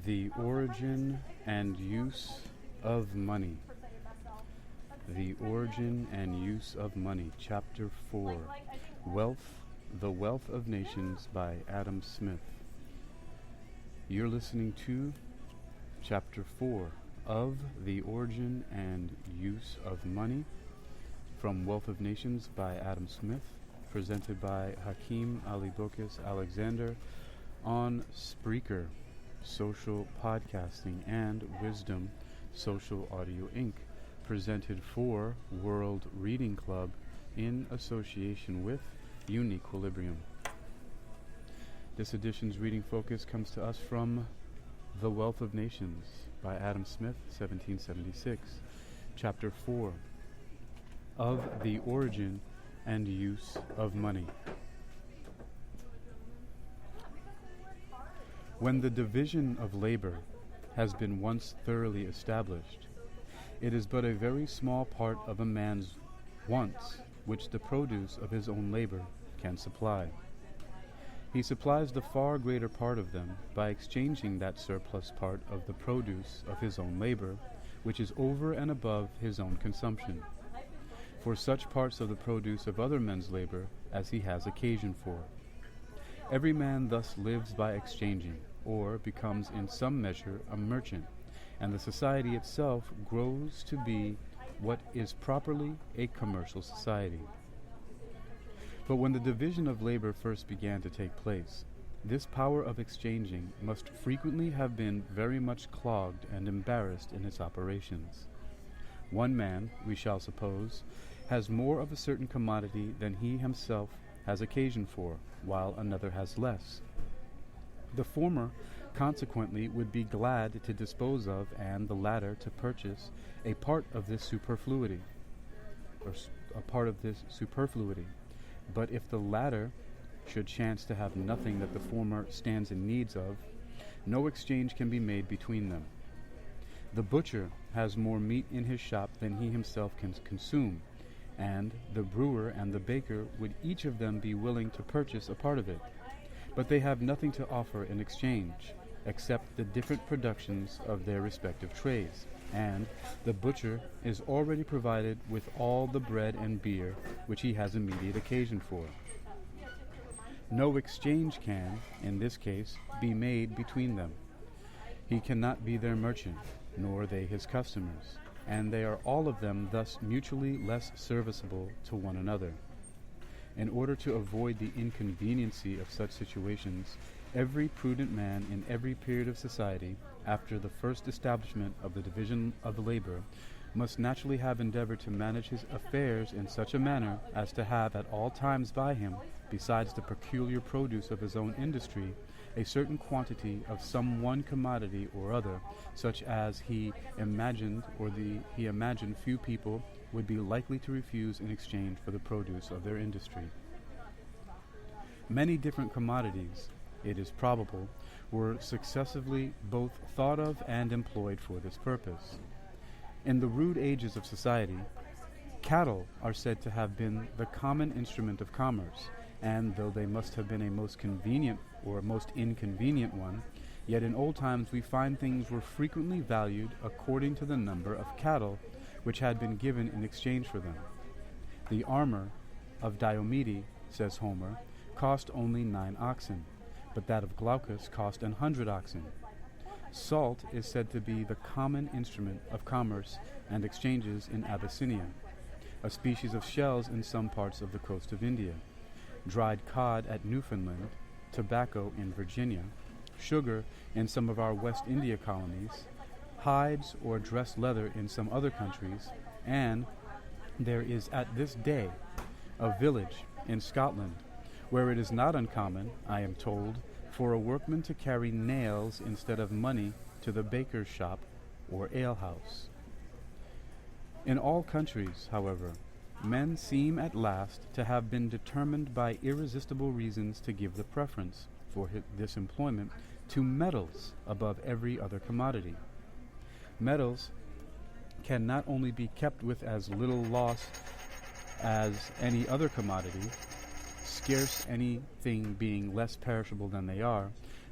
The Origin and Use of Money. The Origin and Use of Money, Chapter 4, The Wealth of Nations by Adam Smith. You're listening to Chapter 4 of The Origin and Use of Money from Wealth of Nations by Adam Smith, presented by Hakeem Alibokis Alexander on Spreaker, Social Podcasting, and Wisdom Social Audio Inc., presented for World Reading Club in association with Uniquilibrium. This edition's reading focus comes to us from The Wealth of Nations by Adam Smith, 1776, Chapter 4 of The Origin and Use of Money. When the division of labor has been once thoroughly established, it is but a very small part of a man's wants which the produce of his own labor can supply. He supplies the far greater part of them by exchanging that surplus part of the produce of his own labor, which is over and above his own consumption, for such parts of the produce of other men's labor as he has occasion for. Every man thus lives by exchanging, or becomes in some measure a merchant, and the society itself grows to be what is properly a commercial society. But when the division of labor first began to take place, this power of exchanging must frequently have been very much clogged and embarrassed in its operations. One man, we shall suppose, has more of a certain commodity than he himself has occasion for, while another has less. The former, consequently, would be glad to dispose of, and the latter to purchase, a part of this superfluity. But if the latter should chance to have nothing that the former stands in needs of, no exchange can be made between them. The butcher has more meat in his shop than he himself can consume, and the brewer and the baker would each of them be willing to purchase a part of it. But they have nothing to offer in exchange, except the different productions of their respective trades, and the butcher is already provided with all the bread and beer which he has immediate occasion for. No exchange can, in this case, be made between them. He cannot be their merchant, nor they his customers, and they are all of them thus mutually less serviceable to one another. In order to avoid the inconveniency of such situations, every prudent man in every period of society, after the first establishment of the division of labor, must naturally have endeavored to manage his affairs in such a manner as to have at all times by him, besides the peculiar produce of his own industry, a certain quantity of some one commodity or other, such as he imagined few people would be likely to refuse in exchange for the produce of their industry. Many different commodities, it is probable, were successively both thought of and employed for this purpose. In the rude ages of society, cattle are said to have been the common instrument of commerce, and though they must have been a most convenient or most inconvenient one, yet in old times we find things were frequently valued according to the number of cattle which had been given in exchange for them. The armor of Diomede, says Homer, cost only 9 oxen, but that of Glaucus cost 100 oxen. Salt is said to be the common instrument of commerce and exchanges in Abyssinia, a species of shells in some parts of the coast of India, dried cod at Newfoundland, tobacco in Virginia, sugar in some of our West India colonies, hides or dressed leather in some other countries, and there is at this day a village in Scotland where it is not uncommon, I am told, for a workman to carry nails instead of money to the baker's shop or alehouse. In all countries, however, men seem at last to have been determined by irresistible reasons to give the preference for this employment to metals above every other commodity. Metals can not only be kept with as little loss as any other commodity, scarce anything being less perishable than they are,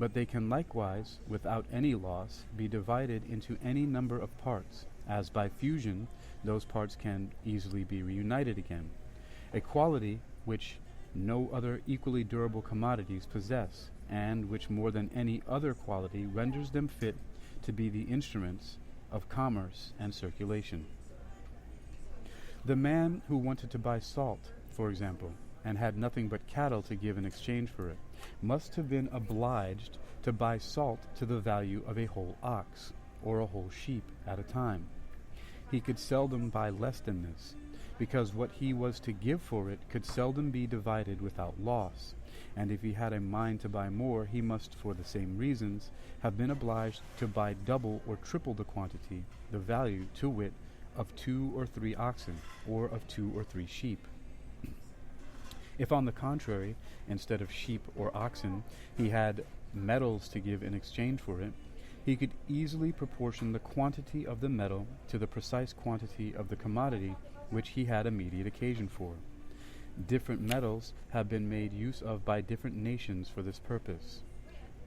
but they can likewise, without any loss, be divided into any number of parts, as by fusion those parts can easily be reunited again, a quality which no other equally durable commodities possess, and which more than any other quality renders them fit to be the instruments of commerce and circulation. The man who wanted to buy salt, for example, and had nothing but cattle to give in exchange for it, must have been obliged to buy salt to the value of a whole ox, or a whole sheep at a time. He could seldom buy less than this, because what he was to give for it could seldom be divided without loss, and if he had a mind to buy more, he must, for the same reasons, have been obliged to buy double or triple the quantity, the value, to wit, of 2 or 3 oxen, or of 2 or 3 sheep. If, on the contrary, instead of sheep or oxen, he had metals to give in exchange for it, he could easily proportion the quantity of the metal to the precise quantity of the commodity which he had immediate occasion for. Different metals have been made use of by different nations for this purpose.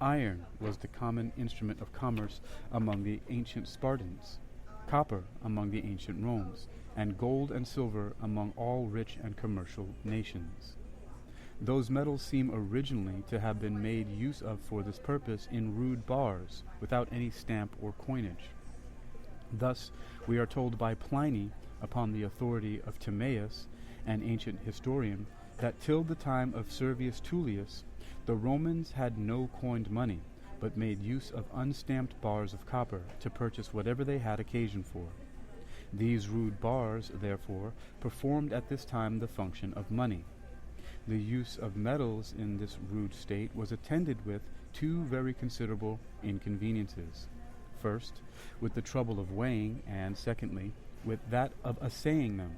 Iron was the common instrument of commerce among the ancient Spartans, copper among the ancient Romans, and gold and silver among all rich and commercial nations. Those metals seem originally to have been made use of for this purpose in rude bars, without any stamp or coinage. Thus, we are told by Pliny, upon the authority of Timaeus, an ancient historian, that till the time of Servius Tullius, the Romans had no coined money, but made use of unstamped bars of copper to purchase whatever they had occasion for. These rude bars, therefore, performed at this time the function of money. The use of metals in this rude state was attended with 2 very considerable inconveniences. First, with the trouble of weighing, and secondly, with that of assaying them.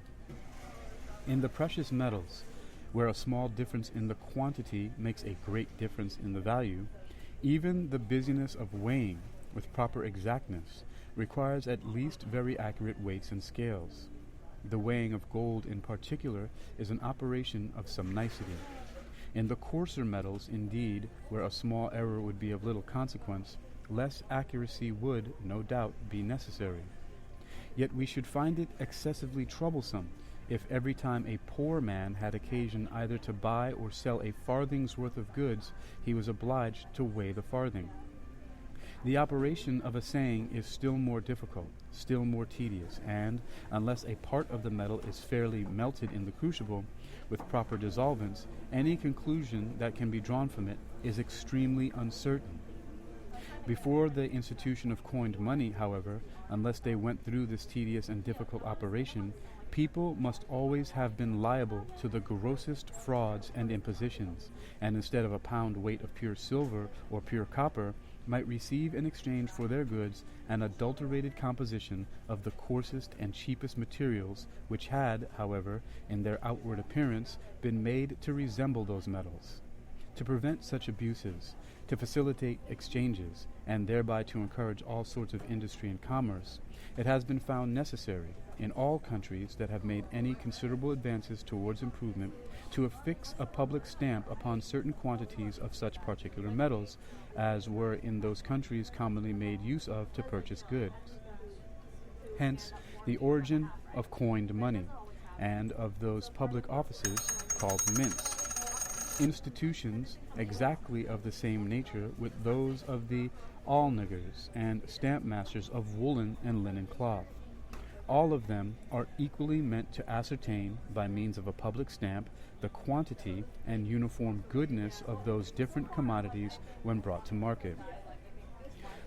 In the precious metals, where a small difference in the quantity makes a great difference in the value, even the busyness of weighing with proper exactness requires at least very accurate weights and scales. The weighing of gold in particular is an operation of some nicety. In the coarser metals, indeed, where a small error would be of little consequence, less accuracy would, no doubt, be necessary. Yet we should find it excessively troublesome if every time a poor man had occasion either to buy or sell a farthing's worth of goods, he was obliged to weigh the farthing. The operation of assaying is still more difficult, still more tedious, and, unless a part of the metal is fairly melted in the crucible, with proper dissolvents, any conclusion that can be drawn from it is extremely uncertain. Before the institution of coined money, however, unless they went through this tedious and difficult operation, people must always have been liable to the grossest frauds and impositions, and instead of a pound weight of pure silver or pure copper, might receive in exchange for their goods an adulterated composition of the coarsest and cheapest materials, which had, however, in their outward appearance, been made to resemble those metals. To prevent such abuses, to facilitate exchanges, and thereby to encourage all sorts of industry and commerce, it has been found necessary, in all countries that have made any considerable advances towards improvement, to affix a public stamp upon certain quantities of such particular metals as were in those countries commonly made use of to purchase goods. Hence the origin of coined money, and of those public offices called mints, institutions exactly of the same nature with those of the alnagers and stamp masters of woolen and linen cloth. All of them are equally meant to ascertain, by means of a public stamp, the quantity and uniform goodness of those different commodities when brought to market.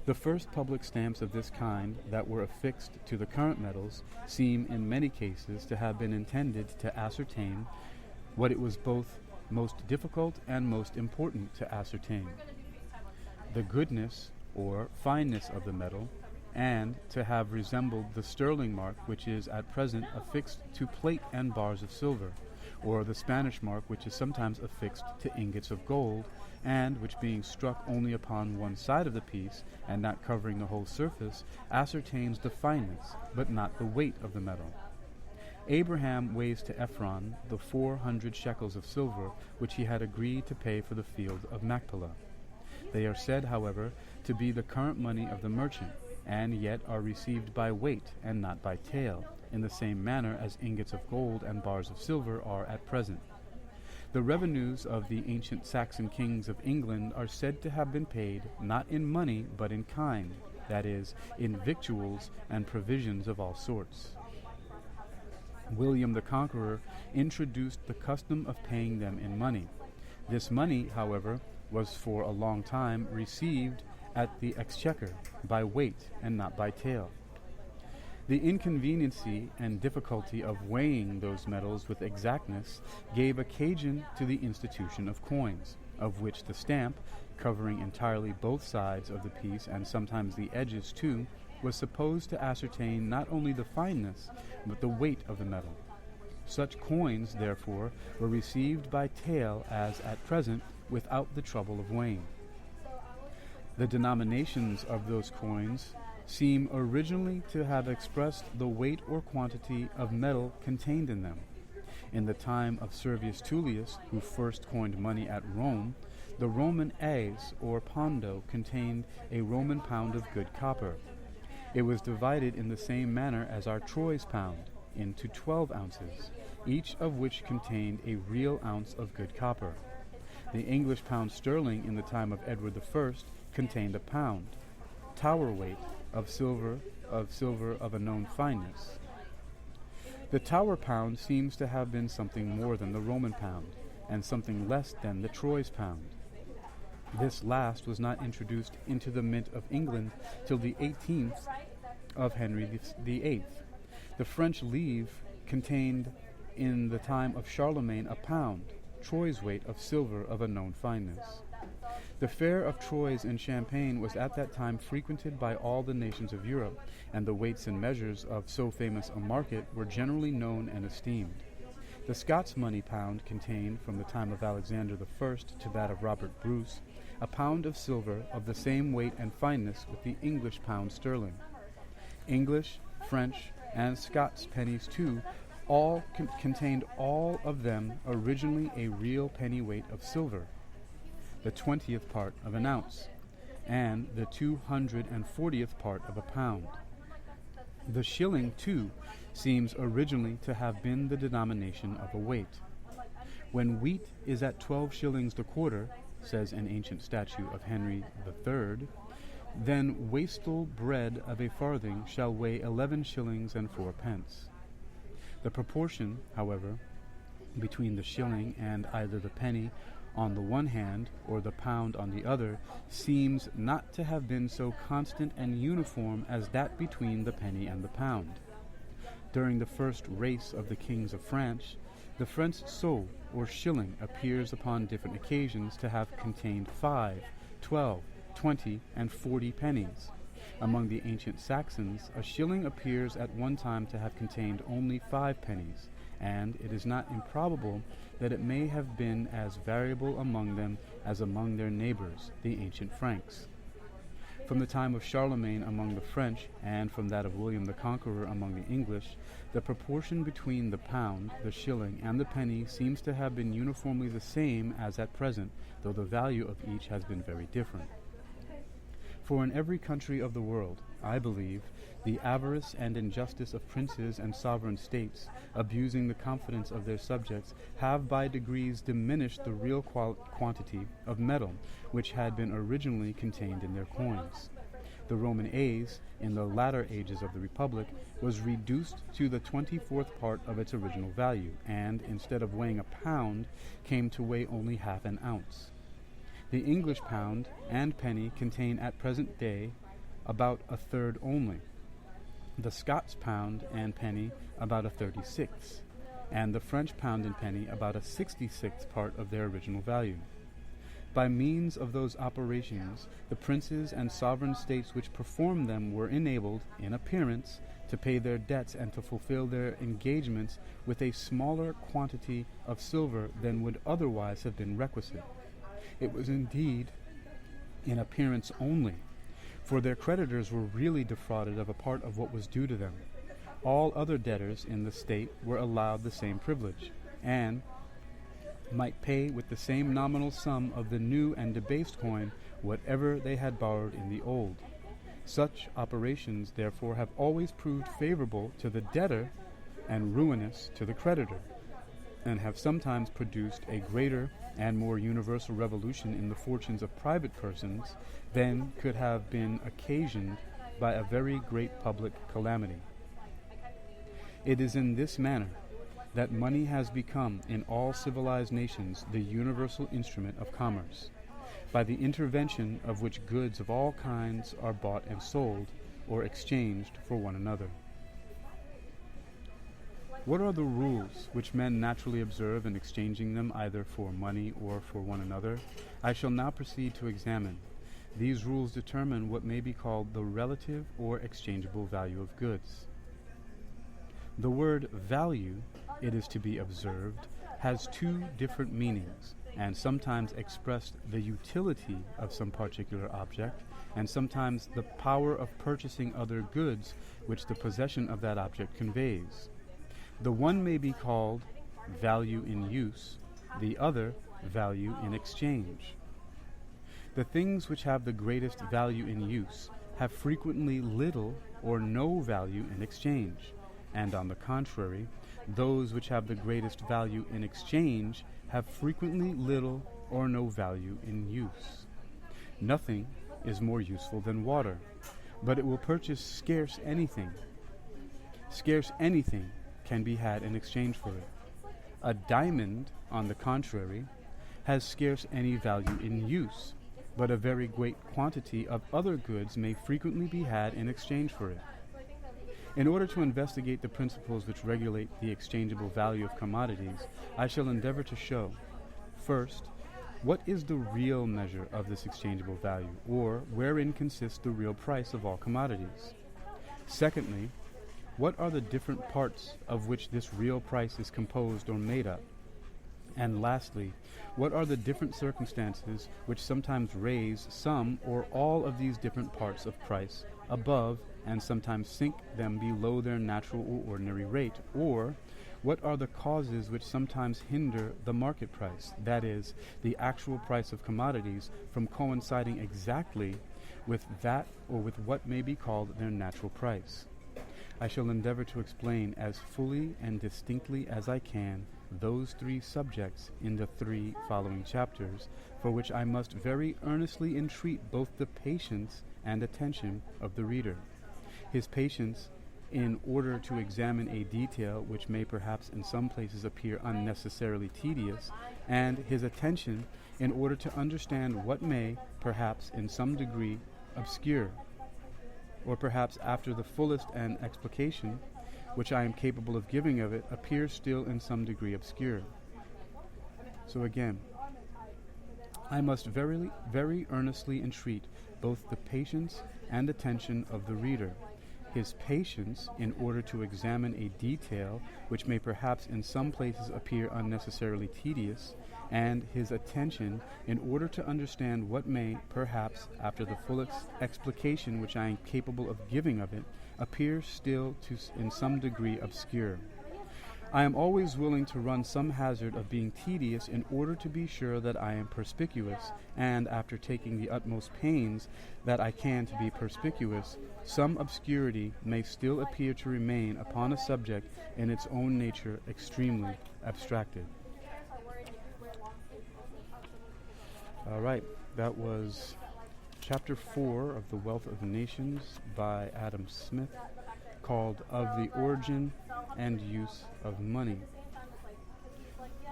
The first public stamps of this kind that were affixed to the current metals seem in many cases to have been intended to ascertain what it was both most difficult and most important to ascertain: the goodness or fineness of the metal, and to have resembled the sterling mark which is at present affixed to plate and bars of silver, or the Spanish mark which is sometimes affixed to ingots of gold, and which, being struck only upon one side of the piece, and not covering the whole surface, ascertains the fineness, but not the weight of the metal. Abraham weighs to Ephron the 400 shekels of silver which he had agreed to pay for the field of Machpelah. They are said, however, to be the current money of the merchant, and yet are received by weight and not by tale, in the same manner as ingots of gold and bars of silver are at present. The revenues of the ancient Saxon kings of England are said to have been paid not in money but in kind, that is, in victuals and provisions of all sorts. William the Conqueror introduced the custom of paying them in money. This money, however, was for a long time received at the exchequer by weight and not by tale. The inconveniency and difficulty of weighing those metals with exactness gave occasion to the institution of coins, of which the stamp, covering entirely both sides of the piece and sometimes the edges too, was supposed to ascertain not only the fineness, but the weight of the metal. Such coins, therefore, were received by tale as at present, without the trouble of weighing. The denominations of those coins seem originally to have expressed the weight or quantity of metal contained in them. In the time of Servius Tullius, who first coined money at Rome, the Roman as, or pondo, contained a Roman pound of good copper. It was divided in the same manner as our Troyes pound, into 12 ounces, each of which contained a real ounce of good copper. The English pound sterling in the time of Edward I contained a pound, Tower weight, of silver of a known fineness. The Tower pound seems to have been something more than the Roman pound, and something less than the Troyes pound. This last was not introduced into the mint of England till the 18th of Henry VIII. The French livre contained in the time of Charlemagne a pound, Troyes weight of silver of a known fineness. The fair of Troyes in Champagne was at that time frequented by all the nations of Europe, and the weights and measures of so famous a market were generally known and esteemed. The Scots money pound contained, from the time of Alexander I to that of Robert Bruce, a pound of silver of the same weight and fineness with the English pound sterling. English, French, and Scots pennies too all contained all of them originally a real penny weight of silver, the 20th part of an ounce, and the 240th part of a pound. The shilling, too, seems originally to have been the denomination of a weight. When wheat is at 12 shillings the quarter, says an ancient statute of Henry III, then wastel bread of a farthing shall weigh 11 shillings and 4 pence. The proportion, however, between the shilling and either the penny on the one hand or the pound on the other seems not to have been so constant and uniform as that between the penny and the pound. During the first race of the kings of France, the French sou, or shilling, appears upon different occasions to have contained 5, 12, 20, and 40 pennies. Among the ancient Saxons, a shilling appears at one time to have contained only 5 pennies, and it is not improbable that it may have been as variable among them as among their neighbors, the ancient Franks. From the time of Charlemagne among the French, and from that of William the Conqueror among the English, the proportion between the pound, the shilling, and the penny seems to have been uniformly the same as at present, though the value of each has been very different. For in every country of the world, I believe, the avarice and injustice of princes and sovereign states, abusing the confidence of their subjects, have by degrees diminished the real quantity of metal which had been originally contained in their coins. The Roman as, in the latter ages of the Republic, was reduced to the 24th part of its original value, and, instead of weighing a pound, came to weigh only half an ounce. The English pound and penny contain at present day about a third only, the Scots pound and penny about a 36th, and the French pound and penny about a 66th part of their original value. By means of those operations, the princes and sovereign states which performed them were enabled, in appearance, to pay their debts and to fulfill their engagements with a smaller quantity of silver than would otherwise have been requisite. It was indeed in appearance only, for their creditors were really defrauded of a part of what was due to them. All other debtors in the state were allowed the same privilege, and might pay with the same nominal sum of the new and debased coin whatever they had borrowed in the old. Such operations, therefore, have always proved favorable to the debtor and ruinous to the creditor, and have sometimes produced a greater and more universal revolution in the fortunes of private persons than could have been occasioned by a very great public calamity. It is in this manner that money has become in all civilized nations the universal instrument of commerce, by the intervention of which goods of all kinds are bought and sold, or exchanged for one another. What are the rules which men naturally observe in exchanging them either for money or for one another? I shall now proceed to examine. These rules determine what may be called the relative or exchangeable value of goods. The word value, it is to be observed, has two different meanings, and sometimes expressed the utility of some particular object, and sometimes the power of purchasing other goods which the possession of that object conveys. The one may be called value in use, the other value in exchange. The things which have the greatest value in use have frequently little or no value in exchange, and on the contrary, those which have the greatest value in exchange have frequently little or no value in use. Nothing is more useful than water, but it will purchase scarce anything. Scarce anything can be had in exchange for it. A diamond, on the contrary, has scarce any value in use, but a very great quantity of other goods may frequently be had in exchange for it. In order to investigate the principles which regulate the exchangeable value of commodities, I shall endeavor to show, first, what is the real measure of this exchangeable value, or wherein consists the real price of all commodities. Secondly, what are the different parts of which this real price is composed or made up? And lastly, what are the different circumstances which sometimes raise some or all of these different parts of price above and sometimes sink them below their natural or ordinary rate? Or what are the causes which sometimes hinder the market price, that is, the actual price of commodities, from coinciding exactly with that or with what may be called their natural price? I shall endeavor to explain as fully and distinctly as I can those three subjects in the 3 following chapters, for which I must very earnestly entreat both the patience and attention of the reader. His patience, in order to examine a detail which may perhaps in some places appear unnecessarily tedious, and his attention, in order to understand what may, perhaps in some degree, obscure, or perhaps after the fullest and explication which I am capable of giving of it appears still in some degree obscure. So again, I must very earnestly entreat both the patience and attention of the reader. His patience, in order to examine a detail which may perhaps in some places appear unnecessarily tedious, and his attention, in order to understand what may, perhaps, after the full explication which I am capable of giving of it, appear still in some degree obscure. I am always willing to run some hazard of being tedious in order to be sure that I am perspicuous, and after taking the utmost pains that I can to be perspicuous, some obscurity may still appear to remain upon a subject in its own nature extremely abstracted. All right, that was Chapter 4 of The Wealth of Nations by Adam Smith, called Of the Origin and Use of Money.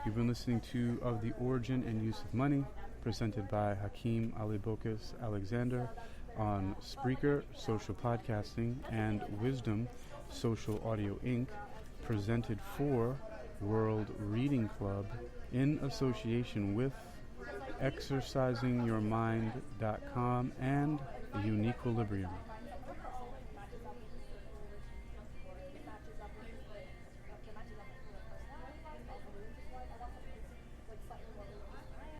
You've been listening to Of the Origin and Use of Money, presented by Hakeem Alibokas Alexander on Spreaker Social Podcasting and Wisdom Social Audio Inc., presented for World Reading Club in association with ExercisingYourMind.com and Uniquilibrium.